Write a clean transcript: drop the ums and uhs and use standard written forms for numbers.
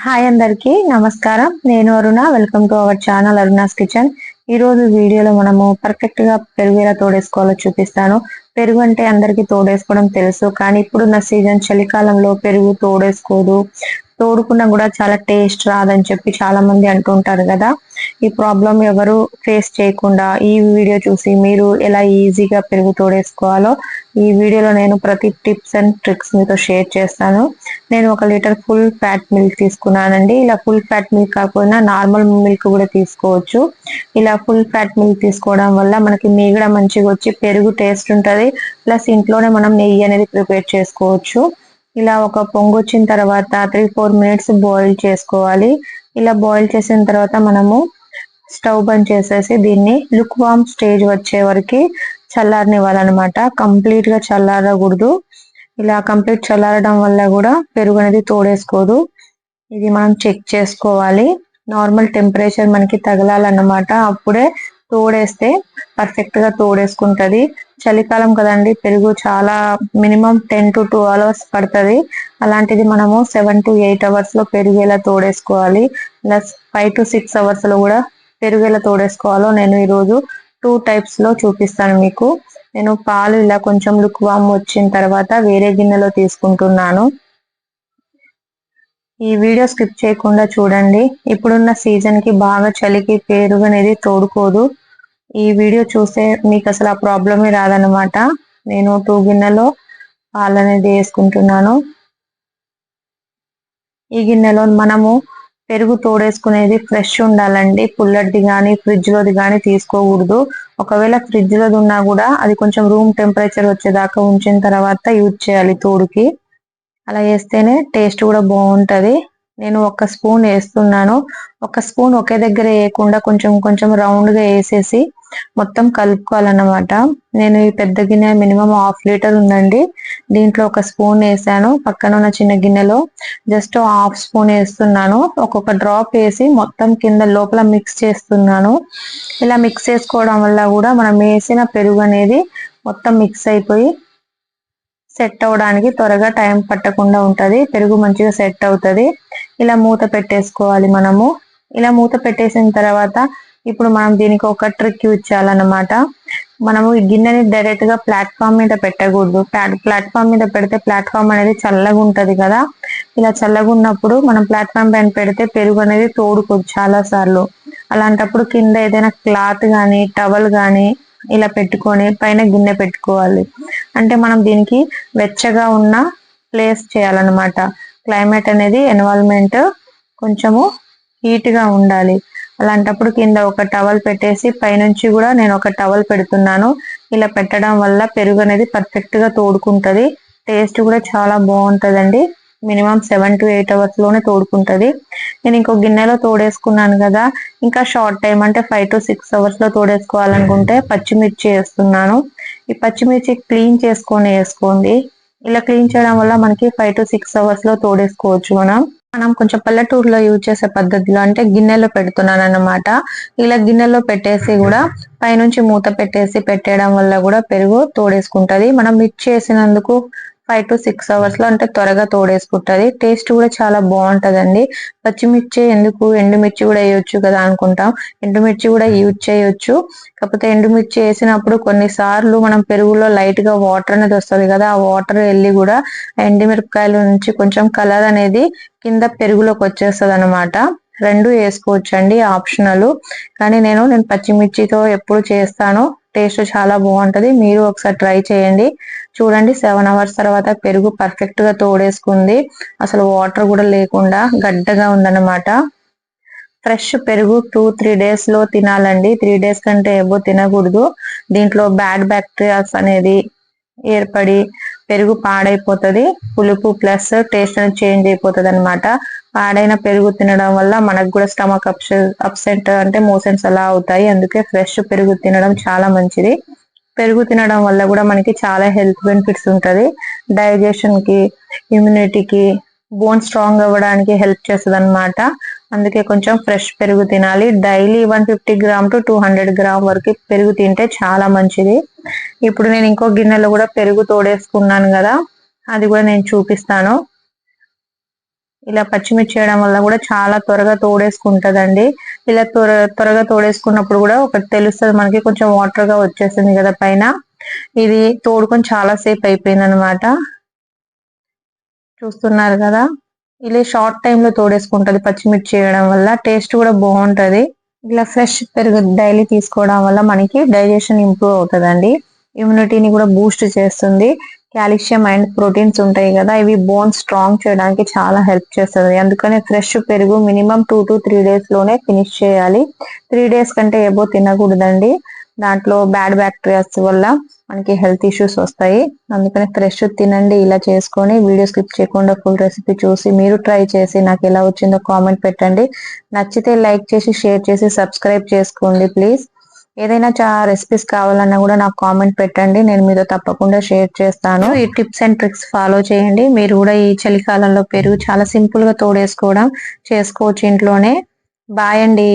Hi అందరికి నమస్కారం. నేను Aruna. Welcome to our channel Aruna's kitchen. ఈ రోజు వీడియోలో మనము పర్ఫెక్ట్ గా పెరుగు ఎలా తోడేసుకోవాలో చూపిస్తాను. పెరుగు అంటే అందరికి తోడేసుకోవడం తెలుసు, కానీ ఇప్పుడున్న సీజన్ చలికాలంలో పెరుగు తోడేసుకోదు, తోడుకున్నా కూడా చాలా టేస్ట్ రాదని చెప్పి చాలా మంది అంటుంటారు కదా. ఈ ప్రాబ్లం ఎవరు ఫేస్ చేయకుండా ఈ వీడియో చూసి మీరు ఎలా ఈజీగా పెరుగు తోడేసుకోవాలో ఈ వీడియోలో నేను ప్రతి టిప్స్ అండ్ ట్రిక్స్ మీతో షేర్ చేస్తాను. నేను 1 లీటర్ ఫుల్ ఫ్యాట్ మిల్క్ తీసుకున్నానండి. ఇలా ఫుల్ ఫ్యాట్ మిల్క్ కాకపోయినా నార్మల్ మిల్క్ కూడా తీసుకోవచ్చు. ఇలా ఫుల్ ఫ్యాట్ మిల్క్ తీసుకోవడం వల్ల మనకి మీగడ మంచిగా వచ్చి పెరుగు టేస్ట్ ఉంటుంది. ప్లస్ ఇంట్లోనే మనం నెయ్యి అనేది ప్రిపేర్ చేసుకోవచ్చు. ఇలా ఒక పొంగు వచ్చిన తర్వాత 3-4 మినిట్స్ బాయిల్ చేసుకోవాలి. ఇలా బాయిల్ చేసిన తర్వాత మనము స్టవ్ బంద్ చేసేసి దీన్ని లుక్ వామ్ స్టేజ్ వచ్చే వరకు చల్లారనివ్వాలన్నమాట. కంప్లీట్ గా చల్లారకూడదు. ఇలా కంప్లీట్ చల్లారడం వల్ల కూడా పెరుగు అనేది తోడేసుకోదు. ఇది మనం చెక్ చేసుకోవాలి. నార్మల్ టెంపరేచర్ మనకి తగలాలన్నమాట. అప్పుడే తోడేస్తే పర్ఫెక్ట్ గా తోడేసుకుంటది. చలికాలం కదండి, పెరుగు చాలా మినిమం 10 to 2 అవర్స్ పడుతుంది. అలాంటిది మనము 7 to 8 అవర్స్ లో పెరుగు ఎలా తోడేసుకోవాలి, ప్లస్ 5 to 6 అవర్స్ లో కూడా పెరుగు ఎలా తోడేసుకోవాలో నేను ఈరోజు 2 టైప్స్ లో చూపిస్తాను మీకు. నేను పాలు ఇలా కొంచెం లుక్ వామ్ వచ్చిన తర్వాత వేరే గిన్నెలో తీసుకుంటున్నాను. ఈ వీడియో స్కిప్ చేయకుండా చూడండి. ఇప్పుడున్న సీజన్ కి బాగా చలికి పెరుగు అనేది తోడుకోదు. ఈ వీడియో చూస్తే మీకు అసలు ఆ ప్రాబ్లమే రాదనమాట. నేను 2 గిన్నెలో పాలు అనేది వేసుకుంటున్నాను. ఈ గిన్నెలో మనము పెరుగు తోడేసుకునేది ఫ్రెష్ ఉండాలండి. పుల్లటిది కానీ ఫ్రిడ్జ్ లోది కానీ తీసుకోకూడదు. ఒకవేళ ఫ్రిడ్జ్ లోది ఉన్నా కూడా అది కొంచెం రూమ్ టెంపరేచర్ వచ్చేదాకా ఉంచిన తర్వాత యూజ్ చేయాలి తోడుకి. అలా వేస్తేనే టేస్ట్ కూడా బాగుంటది. నేను 1 స్పూన్ వేస్తున్నాను. 1 స్పూన్ ఒకే దగ్గర వేయకుండా కొంచెం కొంచెం రౌండ్ గా వేసేసి మొత్తం కలుపుకోవాలన్నమాట. నేను ఈ పెద్ద గిన్నె మినిమం 1/2 లీటర్ ఉందండి. దీంట్లో 1 స్పూన్ వేసాను. పక్కన ఉన్న చిన్న గిన్నెలో జస్ట్ 1/2 స్పూన్ వేస్తున్నాను. ఒక్కొక్క డ్రాప్ వేసి మొత్తం కింద లోపల మిక్స్ చేస్తున్నాను. ఇలా మిక్స్ చేసుకోవడం వల్ల కూడా మనం వేసిన పెరుగు అనేది మొత్తం మిక్స్ అయిపోయి సెట్ అవడానికి త్వరగా టైం పట్టకుండా ఉంటది. పెరుగు మంచిగా సెట్ అవుతుంది. ఇలా మూత పెట్టేసుకోవాలి మనము. ఇలా మూత పెట్టేసిన తర్వాత ఇప్పుడు మనం దీనికి ఒక ట్రిక్ యూజ్ చేయాలన్నమాట. మనము ఈ గిన్నెని డైరెక్ట్ గా ప్లాట్ఫామ్ మీద పెట్టకూడదు. ప్లాట్ఫామ్ మీద పెడితే ప్లాట్ఫామ్ అనేది చల్లగా ఉంటది కదా. ఇలా చల్లగా ఉన్నప్పుడు మనం ప్లాట్ఫామ్ పైన పెడితే పెరుగు అనేది తోడుకోదు చాలా సార్లు. అలాంటప్పుడు కింద ఏదైనా క్లాత్ గానీ టవల్ గానీ ఇలా పెట్టుకొని పైన గిన్నె పెట్టుకోవాలి. అంటే మనం దీనికి వెచ్చగా ఉన్న ప్లేస్ చేయాలన్నమాట. క్లైమేట్ అనేది ఎన్విరాన్మెంట్ కొంచెము హీట్ గా ఉండాలి. అలాంటప్పుడు కింద ఒక టవల్ పెట్టేసి పైనుంచి కూడా నేను ఒక టవల్ పెడుతున్నాను. ఇలా పెట్టడం వల్ల పెరుగు అనేది పర్ఫెక్ట్ గా తోడుకుంటది. టేస్ట్ కూడా చాలా బాగుంటదండి. మినిమం 7 to 8 అవర్స్ లోనే తోడుకుంటది. నేను ఇంకో గిన్నెలో తోడేసుకున్నాను కదా. ఇంకా షార్ట్ టైం అంటే 5 to 6 అవర్స్ లో తోడేసుకోవాలనుకుంటే పచ్చిమిర్చి వేస్తున్నాను. ఈ పచ్చిమిర్చి క్లీన్ చేసుకొని వేసుకోండి. ఇలా క్లీన్ చేయడం వల్ల మనకి 5 to 6 అవర్స్ లో తోడేసుకోవచ్చు. మనం కొంచెం పల్లెటూరులో యూజ్ చేసే పద్ధతిలో అంటే గిన్నెలో పెడుతున్నాను అన్నమాట. ఇలా గిన్నెలో పెట్టేసి కూడా పైనుంచి మూత పెట్టేసి పెట్టేయడం వల్ల కూడా పెరుగు తోడేసుకుంటది. మనం మిక్స్ చేసినందుకు 5 to 6 అవర్స్ లో అంటే త్వరగా తోడేసుకుంటది. టేస్ట్ కూడా చాలా బాగుంటదండి. పచ్చిమిర్చి ఎందుకు, ఎండుమిర్చి కూడా వేయొచ్చు కదా అనుకుంటాం. ఎండుమిర్చి కూడా యూజ్ చేయొచ్చు. కాకపోతే ఎండుమిర్చి వేసినప్పుడు కొన్నిసార్లు మనం పెరుగులో లైట్ గా వాటర్ అనేది వస్తుంది కదా. ఆ వాటర్ వెళ్ళి కూడా ఎండుమిరపకాయల నుంచి కొంచెం కలర్ అనేది కింద పెరుగులోకి వచ్చేస్తుంది అనమాట. రెండు వేసుకోవచ్చు అండి, ఆప్షనల్. కానీ నేను పచ్చిమిర్చితో ఎప్పుడు చేస్తాను. టేస్ట్ చాలా బాగుంటది. మీరు ఒకసారి ట్రై చేయండి. చూడండి, 7 అవర్స్ తర్వాత పెరుగు పర్ఫెక్ట్ గా తోడేసుకుంది. అసలు వాటర్ కూడా లేకుండా గడ్డగా ఉందన్నమాట. ఫ్రెష్ పెరుగు 2-3 డేస్ లో తినాలండి. 3 డేస్ కంటే ఏవో తినకూడదు. దీంట్లో బ్యాడ్ బ్యాక్టీరియాస్ అనేది ఏర్పడి పెరుగు పాడైపోతుంది. పులుపు ప్లస్ టేస్ట్ అనేది చేంజ్ అయిపోతుంది అనమాట. పాడైన పెరుగు తినడం వల్ల మనకు కూడా స్టమక్ అప్సెట్ అంటే మోషన్స్ అలా అవుతాయి. అందుకే ఫ్రెష్ పెరుగు తినడం చాలా మంచిది. పెరుగు తినడం వల్ల కూడా మనకి చాలా హెల్త్ బెనిఫిట్స్ ఉంటది. డైజెషన్ కి, ఇమ్యూనిటీకి, బోన్ స్ట్రాంగ్ అవ్వడానికి హెల్ప్ చేస్తుంది అనమాట. అందుకే కొంచెం ఫ్రెష్ పెరుగు తినాలి. డైలీ 150 గ్రామ్ to 200 గ్రామ్ వరకు పెరుగు తింటే చాలా మంచిది. ఇప్పుడు నేను ఇంకో గిన్నెలో కూడా పెరుగు తోడేసుకున్నాను కదా, అది కూడా నేను చూపిస్తాను. ఇలా పచ్చిమిర్చి చేయడం వల్ల కూడా చాలా త్వరగా తోడేసుకుంటదండి. ఇలా త్వరగా తోడేసుకున్నప్పుడు కూడా ఒకటి తెలుస్తుంది మనకి, కొంచెం వాటర్ గా వచ్చేసింది కదా పైన. ఇది తోడుకొని చాలా సేపు అయిపోయింది అనమాట. చూస్తున్నారు కదా, ఇలా షార్ట్ టైమ్ లో తోడేసుకుంటది పచ్చిమిర్చి చేయడం వల్ల. టేస్ట్ కూడా బాగుంటది. ఇలా ఫ్రెష్ పెరుగు డైలీ తీసుకోవడం వల్ల మనకి డైజెషన్ ఇంప్రూవ్ అవుతుందండి. ఇమ్యూనిటీని కూడా బూస్ట్ చేస్తుంది. కాల్షియం అండ్ ప్రోటీన్స్ ఉంటాయి కదా, ఇవి బోన్ స్ట్రాంగ్ చేయడానికి చాలా హెల్ప్ చేస్తుంది. అందుకనే ఫ్రెష్ పెరుగు మినిమం 2 to 3 days లోనే ఫినిష్ చేయాలి. 3 days కంటే ఏబో తినకూడదండి. దాంట్లో బ్యాడ్ బ్యాక్టీరియాస్ వల్ల మనకి హెల్త్ ఇష్యూస్ వస్తాయి. అందుకని ఫ్రెష్ తినండి. ఇలా చేసుకొని వీడియో స్కిప్ చేయకుండా ఫుల్ రెసిపీ చూసి మీరు ట్రై చేసి నాకు ఎలా వచ్చిందో కామెంట్ పెట్టండి. నచ్చితే లైక్ చేసి షేర్ చేసి సబ్స్క్రైబ్ చేసుకోండి ప్లీజ్. ఏదైనా రెసిపీస్ కావాలన్నా కూడా నాకు కామెంట్ పెట్టండి, నేను మీతో తప్పకుండా షేర్ చేస్తాను. ఈ టిప్స్ అండ్ ట్రిక్స్ ఫాలో చేయండి. మీరు కూడా ఈ చలికాలంలో పెరుగు చాలా సింపుల్ గా తోడేసుకోవడం చేసుకోవచ్చు ఇంట్లోనే. బాయ్ అండి.